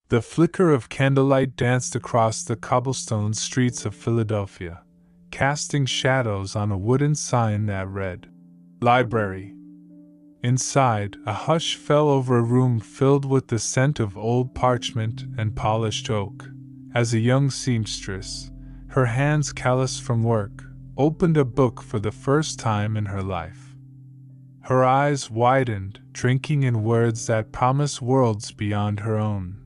The flicker of candlelight danced across the cobblestone streets of Philadelphia, casting shadows on a wooden sign that read, "Library." Inside, a hush fell over a room filled with the scent of old parchment and polished oak, as a young seamstress, her hands calloused from work, opened a book for the first time in her life. Her eyes widened, drinking in words that promised worlds beyond her own.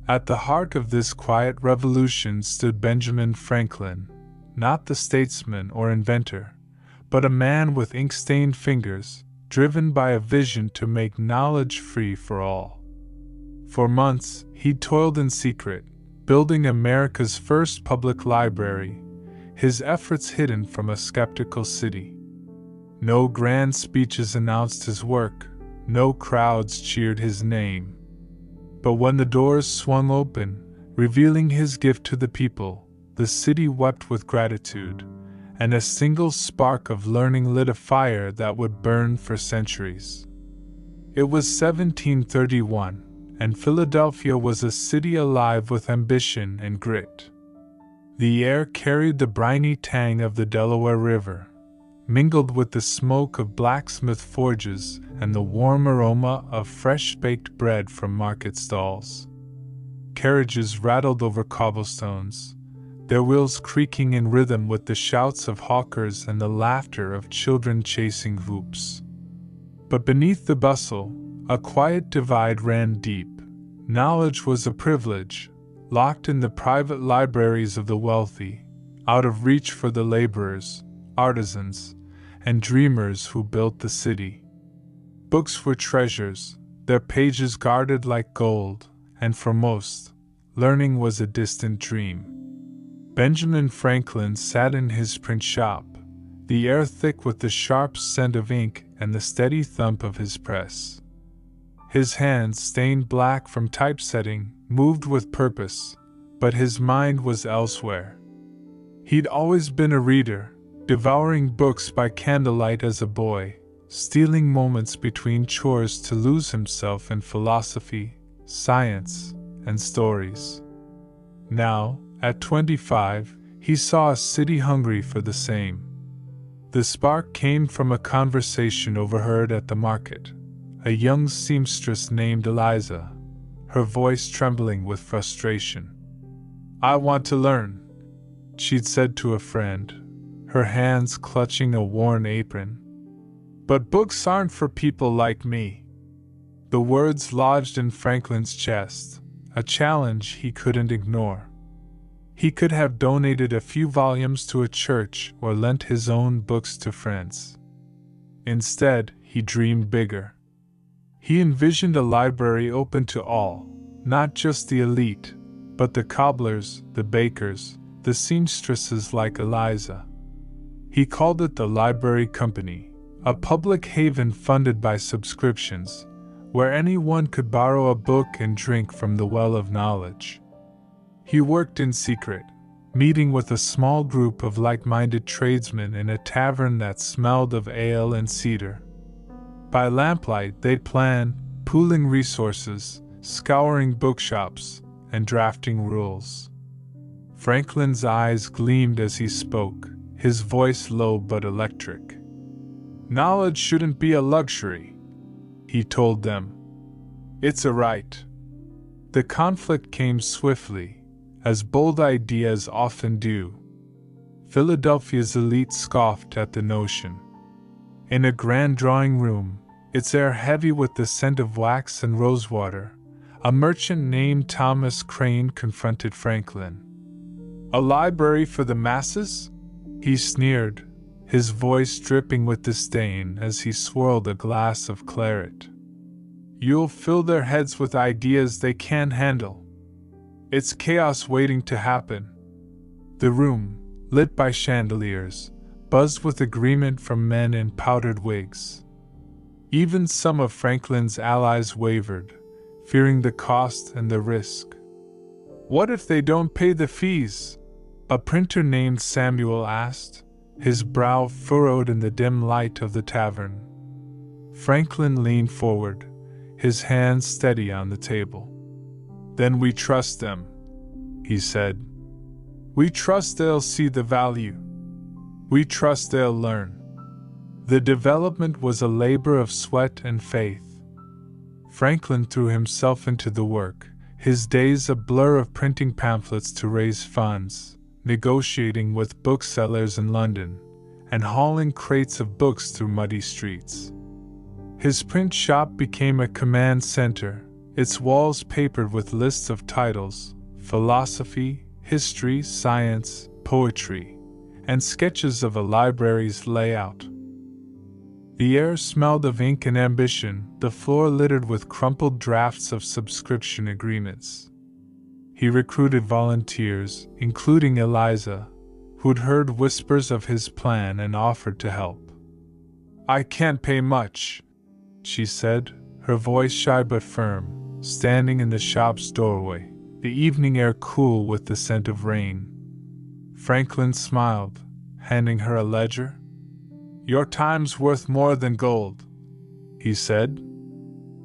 At the heart of this quiet revolution stood Benjamin Franklin, not the statesman or inventor, but a man with ink-stained fingers, driven by a vision to make knowledge free for all. For months, he toiled in secret, building America's first public library, his efforts hidden from a skeptical city. No grand speeches announced his work, no crowds cheered his name. But when the doors swung open, revealing his gift to the people, the city wept with gratitude, and a single spark of learning lit a fire that would burn for centuries. It was 1731, and Philadelphia was a city alive with ambition and grit. The air carried the briny tang of the Delaware River, mingled with the smoke of blacksmith forges and the warm aroma of fresh-baked bread from market stalls. Carriages rattled over cobblestones, their wheels creaking in rhythm with the shouts of hawkers and the laughter of children chasing hoops. But beneath the bustle, a quiet divide ran deep. Knowledge was a privilege, locked in the private libraries of the wealthy, out of reach for the laborers, artisans, and dreamers who built the city. Books were treasures, their pages guarded like gold, and for most, learning was a distant dream. Benjamin Franklin sat in his print shop, the air thick with the sharp scent of ink and the steady thump of his press. His hands, stained black from typesetting, moved with purpose, but his mind was elsewhere. He'd always been a reader, devouring books by candlelight as a boy, stealing moments between chores to lose himself in philosophy, science, and stories. Now, at 25, he saw a city hungry for the same. The spark came from a conversation overheard at the market. A young seamstress named Eliza, her voice trembling with frustration. "I want to learn," she'd said to a friend, her hands clutching a worn apron. "But books aren't for people like me." The words lodged in Franklin's chest, a challenge he couldn't ignore. He could have donated a few volumes to a church or lent his own books to friends. Instead, he dreamed bigger. He envisioned a library open to all, not just the elite, but the cobblers, the bakers, the seamstresses like Eliza. He called it the Library Company, a public haven funded by subscriptions, where anyone could borrow a book and drink from the well of knowledge. He worked in secret, meeting with a small group of like-minded tradesmen in a tavern that smelled of ale and cedar. By lamplight they'd plan, pooling resources, scouring bookshops, and drafting rules. Franklin's eyes gleamed as he spoke, his voice low but electric. "Knowledge shouldn't be a luxury," he told them. "It's a right." The conflict came swiftly, as bold ideas often do. Philadelphia's elite scoffed at the notion. In a grand drawing room, its air heavy with the scent of wax and rosewater, a merchant named Thomas Crane confronted Franklin. "A library for the masses?" he sneered, his voice dripping with disdain as he swirled a glass of claret. "You'll fill their heads with ideas they can't handle. It's chaos waiting to happen." The room, lit by chandeliers, buzzed with agreement from men in powdered wigs. Even some of Franklin's allies wavered, fearing the cost and the risk. "What if they don't pay the fees?" a printer named Samuel asked, his brow furrowed in the dim light of the tavern. Franklin leaned forward, his hands steady on the table. Then we trust them, he said. We trust they'll see the value. We trust they'll learn. The development was a labor of sweat and faith. Franklin threw himself into the work, his days a blur of printing pamphlets to raise funds, negotiating with booksellers in London, and hauling crates of books through muddy streets. His print shop became a command center, its walls papered with lists of titles, philosophy, history, science, poetry, and sketches of a library's layout. The air smelled of ink and ambition, the floor littered with crumpled drafts of subscription agreements. He recruited volunteers, including Eliza, who'd heard whispers of his plan and offered to help. I can't pay much, she said, her voice shy but firm, standing in the shop's doorway, the evening air cool with the scent of rain. Franklin smiled, handing her a ledger. Your time's worth more than gold, he said.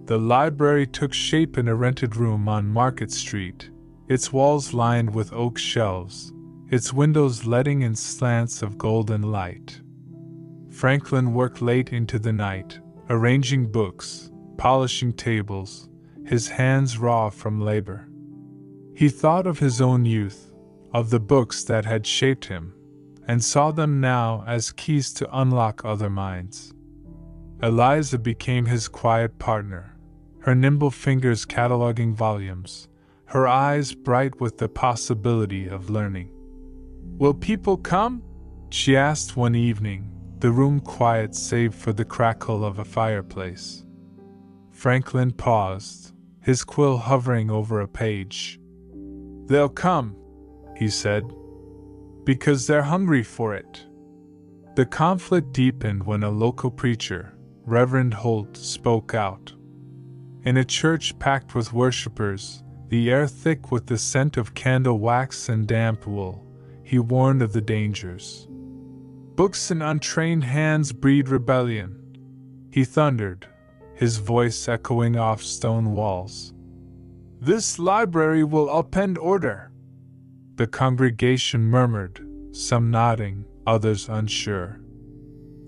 The library took shape in a rented room on Market Street, its walls lined with oak shelves, its windows letting in slants of golden light. Franklin worked late into the night, arranging books, polishing tables, his hands raw from labor. He thought of his own youth, of the books that had shaped him, and saw them now as keys to unlock other minds. Eliza became his quiet partner, her nimble fingers cataloging volumes, her eyes bright with the possibility of learning. Will people come? She asked one evening, the room quiet save for the crackle of a fireplace. Franklin paused, his quill hovering over a page. They'll come, he said, because they're hungry for it. The conflict deepened when a local preacher, Reverend Holt, spoke out. In a church packed with worshippers, the air thick with the scent of candle wax and damp wool, he warned of the dangers. Books in untrained hands breed rebellion, he thundered, his voice echoing off stone walls. This library will upend order. The congregation murmured, some nodding, others unsure.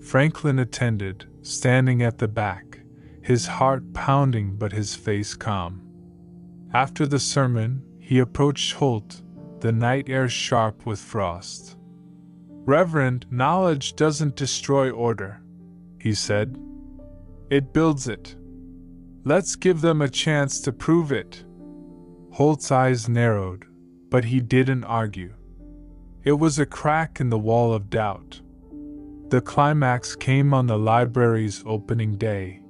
Franklin attended, standing at the back, his heart pounding but his face calm. After the sermon, he approached Holt, the night air sharp with frost. Reverend, knowledge doesn't destroy order, he said. It builds it. Let's give them a chance to prove it. Holt's eyes narrowed, but he didn't argue. It was a crack in the wall of doubt. The climax came on the library's opening day.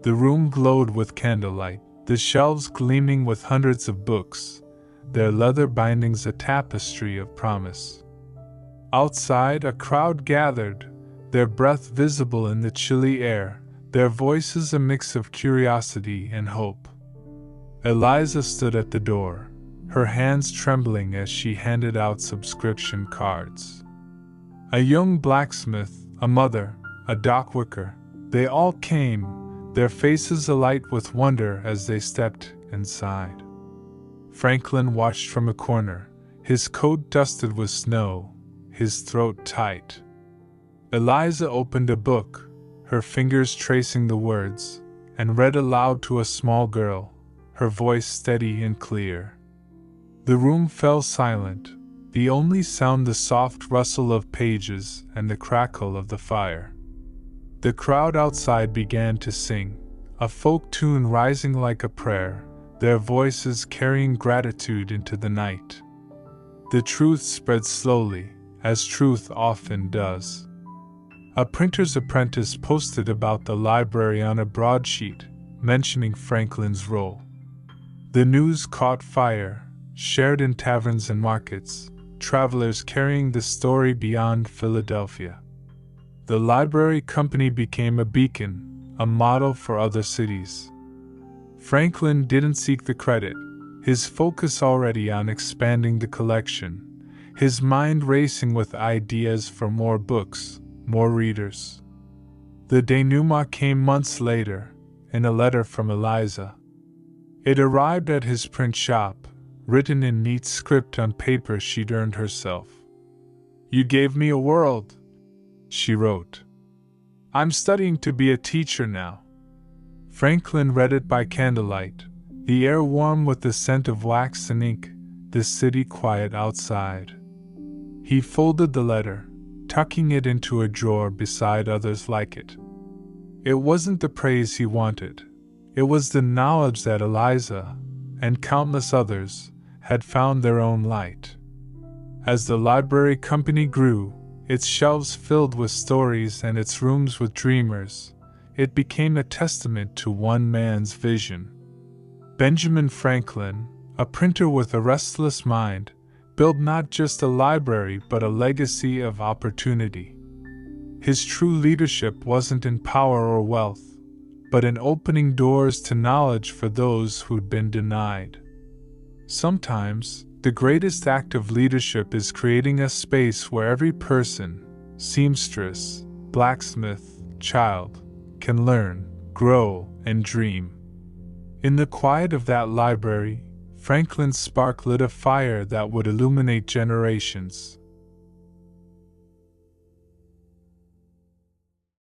The room glowed with candlelight, the shelves gleaming with hundreds of books, their leather bindings a tapestry of promise. Outside, a crowd gathered, their breath visible in the chilly air, their voices a mix of curiosity and hope. Eliza stood at the door, her hands trembling as she handed out subscription cards. A young blacksmith, a mother, a dockworker, they all came, their faces alight with wonder as they stepped inside. Franklin watched from a corner, his coat dusted with snow, his throat tight. Eliza opened a book, her fingers tracing the words, and read aloud to a small girl, her voice steady and clear. The room fell silent, the only sound the soft rustle of pages and the crackle of the fire. The crowd outside began to sing, a folk tune rising like a prayer, their voices carrying gratitude into the night. The truth spread slowly, as truth often does. A printer's apprentice posted about the library on a broadsheet, mentioning Franklin's role. The news caught fire, shared in taverns and markets, travelers carrying the story beyond Philadelphia. The library company became a beacon, a model for other cities. Franklin didn't seek the credit, his focus already on expanding the collection, his mind racing with ideas for more books, more readers. The denouement came months later, in a letter from Eliza. It arrived at his print shop, written in neat script on paper she'd earned herself. "You gave me a world," she wrote. "I'm studying to be a teacher now." Franklin read it by candlelight, the air warm with the scent of wax and ink, the city quiet outside. He folded the letter, tucking it into a drawer beside others like it. It wasn't the praise he wanted. It was the knowledge that Eliza, and countless others, had found their own light. As the library company grew, its shelves filled with stories and its rooms with dreamers, it became a testament to one man's vision. Benjamin Franklin, a printer with a restless mind, built not just a library but a legacy of opportunity. His true leadership wasn't in power or wealth, but in opening doors to knowledge for those who'd been denied. Sometimes, the greatest act of leadership is creating a space where every person, seamstress, blacksmith, child, can learn, grow, and dream. In the quiet of that library, Franklin's spark lit a fire that would illuminate generations.